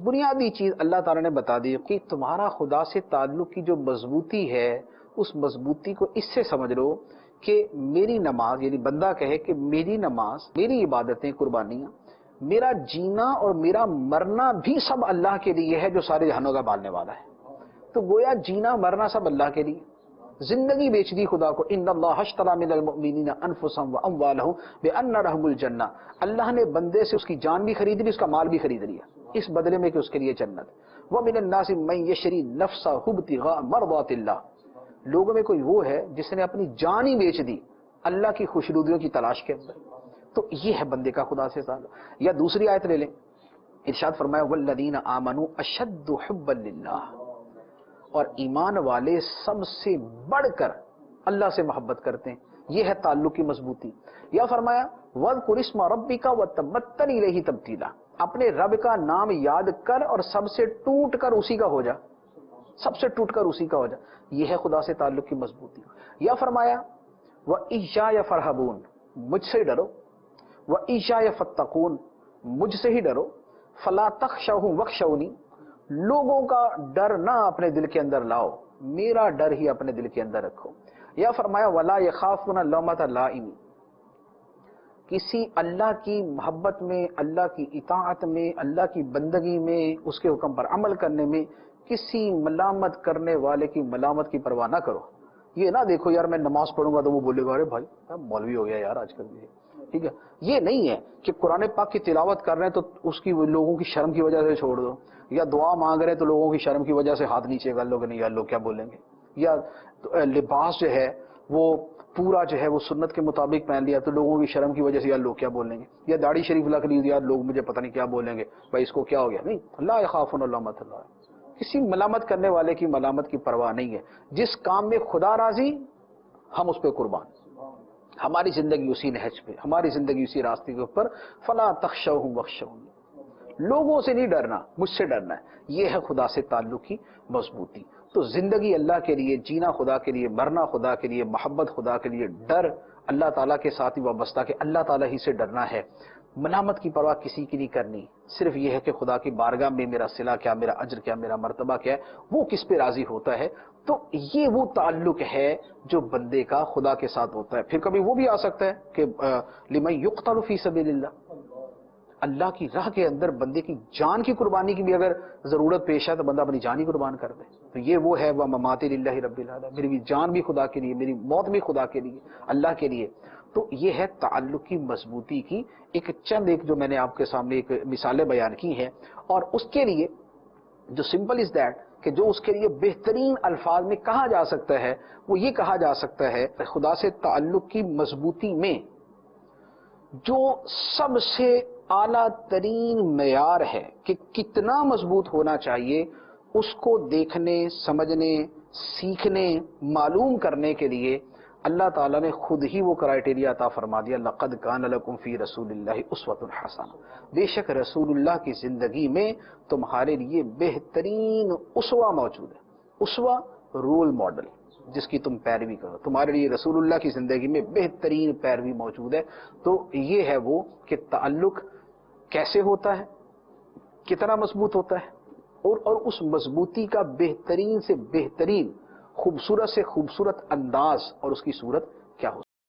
بنیادی چیز اللہ تعالیٰ نے بتا دی کہ تمہارا خدا سے تعلق کی جو مضبوطی ہے، اس مضبوطی کو اس سے سمجھ لو کہ میری نماز، یعنی بندہ کہے کہ میری نماز، میری عبادتیں، قربانیاں، میرا جینا اور میرا مرنا بھی سب اللہ کے لیے ہے جو سارے جہانوں کا پالنے والا ہے۔ تو گویا جینا مرنا سب اللہ کے لیے، زندگی بیچ دی خدا کو۔ ان اللہ اشتری من المؤمنین انفسهم واموالهم بان لهم الجنہ، اللہ نے بندے سے اس کی جان بھی خرید لی، اس کا مال بھی خرید لیا، اس بدلے میں کہ اس کے لیے جنت۔ ومن الناس من یشری نفسه ابتغاء مرضات اللہ، لوگوں میں کوئی وہ ہے جس نے اپنی جان ہی بیچ دی اللہ کی خوشنودیوں کی تلاش کے اندر۔ تو یہ ہے بندے کا خدا سے تعلق۔ یا دوسری آیت لے لیں، ارشاد فرمایا والذین آمنوا اشد حبا للہ، اور ایمان والے سب سے بڑھ کر اللہ سے محبت کرتے ہیں، یہ ہے تعلق کی مضبوطی۔ یا فرمایا وَاذْكُرِ اسْمَ رَبِّكَ وَتَبَتَّلْ إِلَيْهِ تَبْتِيلًا، اپنے رب کا نام یاد کر اور سب سے ٹوٹ کر اسی کا ہو جا، سب سے ٹوٹ کر اسی کا ہو جا، یہ ہے خدا سے تعلق کی مضبوطی۔ یا فرمایا وَإِيَّايَ فَارْهَبُونَ، مجھ سے ڈرو، وَإِيَّايَ فَاتَّقُونَ، مجھ سے ہی ڈرو، فَلَا تَخْشَوْهُمْ وَاخْشَوْنِي، لوگوں کا ڈر نہ اپنے دل کے اندر لاؤ، میرا ڈر ہی اپنے دل کے اندر رکھو۔ یا فرمایا وَلَا يَخَافُونَ لَوْمَةَ لَائِمٍ، کسی اللہ کی محبت میں، اللہ کی اطاعت میں، اللہ کی بندگی میں، اس کے حکم پر عمل کرنے میں کسی ملامت کرنے والے کی ملامت کی پرواہ نہ کرو۔ یہ نہ دیکھو یار میں نماز پڑھوں گا تو وہ بولے گا ارے بھائی مولوی ہو گیا یار آج کل یہ، ٹھیک ہے۔ یہ نہیں ہے کہ قرآن پاک کی تلاوت کر رہے ہیں تو اس کی لوگوں کی شرم کی وجہ سے چھوڑ دو، یا دعا مانگ رہے ہیں تو لوگوں کی شرم کی وجہ سے ہاتھ نیچے کر لو کہ نہیں یار لوگ کیا بولیں گے، یا لباس جو ہے وہ پورا جو ہے وہ سنت کے مطابق پہن لیا تو لوگوں کی شرم کی وجہ سے یار لوگ کیا بولیں گے، یا داڑھی شریف لگ لی یار لوگ مجھے پتہ نہیں کیا بولیں گے، بھائی اس کو کیا ہو گیا۔ نہیں، لا یخافون لومۃ لائم، کسی ملامت کرنے والے کی ملامت کی پرواہ نہیں ہے۔ جس کام میں خدا راضی ہم اس پہ قربان، ہماری زندگی اسی نہج پہ، ہماری زندگی اسی راستے کے اوپر۔ فلا تخشوہم واخشونی، لوگوں سے نہیں ڈرنا، مجھ سے ڈرنا ہے، یہ ہے خدا سے تعلق کی مضبوطی۔ تو زندگی اللہ کے لیے، جینا خدا کے لیے، مرنا خدا کے لیے، محبت خدا کے لیے، ڈر اللہ تعالیٰ کے ساتھ ہی وابستہ کہ اللہ تعالیٰ ہی سے ڈرنا ہے، ملامت کی پرواہ کسی کی نہیں کرنی، صرف یہ ہے کہ خدا کی بارگاہ میں میرا صلہ کیا، میرا اجر کیا، میرا مرتبہ کیا ہے، وہ کس پہ راضی ہوتا ہے۔ تو یہ وہ تعلق ہے جو بندے کا خدا کے ساتھ ہوتا ہے۔ پھر کبھی وہ بھی آ سکتا ہے کہ لمن یقتل فی سبیل اللہ، اللہ کی راہ کے اندر بندے کی جان کی قربانی کی بھی اگر ضرورت پیش ہے تو بندہ اپنی جان ہی قربان کر دے، تو یہ وہ ہے وَمَمَاتِ لِلَّهِ رَبِّ الْعَالَمِينَ، میری بھی جان بھی خدا کے لیے، میری موت بھی خدا کے لیے، اللہ کے لیے۔ تو یہ ہے تعلق کی مضبوطی کی ایک جو میں نے آپ کے سامنے ایک مثالیں بیان کی ہیں، اور اس کے لیے جو سمپل از دیٹ کہ جو اس کے لیے بہترین الفاظ میں کہا جا سکتا ہے وہ یہ کہا جا سکتا ہے خدا سے تعلق کی مضبوطی میں جو سب سے اعلیٰ ترین معیار ہے کہ کتنا مضبوط ہونا چاہیے، اس کو دیکھنے، سمجھنے، سیکھنے، معلوم کرنے کے لیے اللہ تعالیٰ نے خود ہی وہ کرائیٹیریا عطا فرما دیا، لَقَدْ كَانَ لَكُمْ فِي رَسُولِ اللَّهِ أُسْوَةٌ حَسَنَةٌ، بے شک رسول اللہ کی زندگی میں تمہارے لیے بہترین اسوہ موجود ہے۔ اسوہ رول ماڈل جس کی تم پیروی کرو، تمہارے لیے رسول اللہ کی زندگی میں بہترین پیروی موجود ہے۔ تو یہ ہے وہ کہ تعلق کیسے ہوتا ہے، کتنا مضبوط ہوتا ہے، اور اس مضبوطی کا بہترین سے بہترین، خوبصورت سے خوبصورت انداز اور اس کی صورت